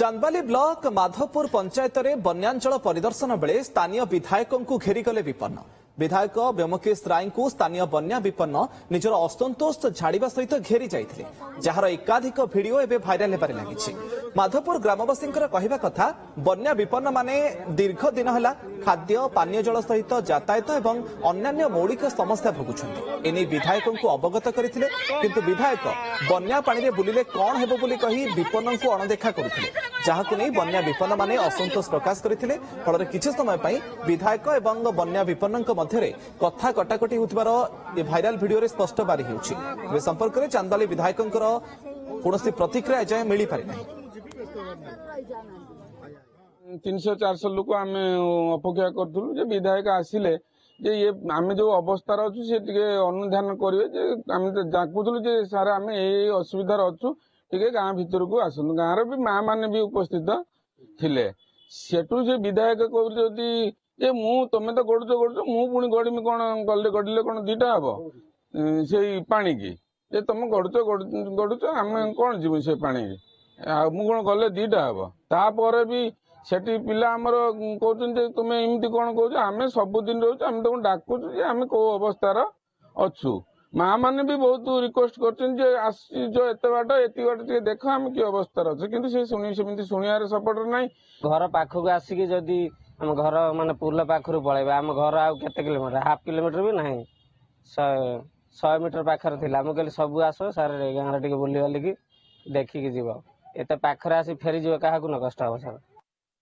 Chandbali block Madhopur panchayat में बन्यांचल परिदर्शन बेले स्थानीय विधायकों को घेरीगले विपन्न। विधायक व्योमकेश राय को स्थानीय बन्या विपन्न निजर असंतोष झाड़ा सहित घेरी जाइए, जार एकाधिक भिडियो एवं भाइराल होबार लगी। माधवपुर ग्रामवासी कहवा कथा बन्या विपन्न माने दीर्घ दिन है खाद्य पानीय जल सहित यातायात और अन्य मौलिक समस्या भोगुंट। एने विधायकों को अवगत करते किंतु विधायक बन्या पानी में बुलिले कौन हेबो बोली कही विपन्न को अणदेखा करुले, जहां नहीं बन्या विपन्न माने असंतोष प्रकाश करते। फल किसी समय विधायक और बन्या विपन्न मध्य कथा कटाकटी होतिबार भाइराल भिडियो स्पष्ट बारी होउछि। संपर्क में चांदबाली विधायकों कौन प्रतिक्रिया जाए मिल पारि नहीं। 300-400 लोक आम अपेक्षा करूँ विधायक आसिले जे ये आम जो अवस्था अच्छु सी अनुधान करेंगे। आम डाकुलु जे सार आम ये असुविधार अच्छु टे गाँ भीतर को आसतु। गाँव भी माँ मैंने भी उपस्थित थिले। सेठू से विधायक कहते ये मु तुम तो गड़ुच मु पुणी गड़मी कौन गड़े कौन दीटा हम से पानी की जे तुम गड़ुच आम कौन जीव से पानी मु कौन गले दीटा हम। तापर भी सेठी पिला आमर कहते तुम एमती कौन कह आम सबुदिन रोच आम तुम डाकुच आम कौ अवस्थार अच्छु। माँ मैंने भी बहुत रिक्वेस्ट कर एत बाट एति बाट देख आम कि अवस्था अच्छे कि सेमती शुणियार सपोर्ट ना। घर पाखक आसिक जदि आम घर माने पुल पाखर पलैबा आम घर आउ केते किलोमीटर 1/2 किलोमीटर भी नहीं 100 मीटर पाखर थिला। मु कहली सब आस सार गाँव टे बुली बालिकी देखिकी जीव एत पाखर आसी फेरी जीव क्या न कष्ट हम सर।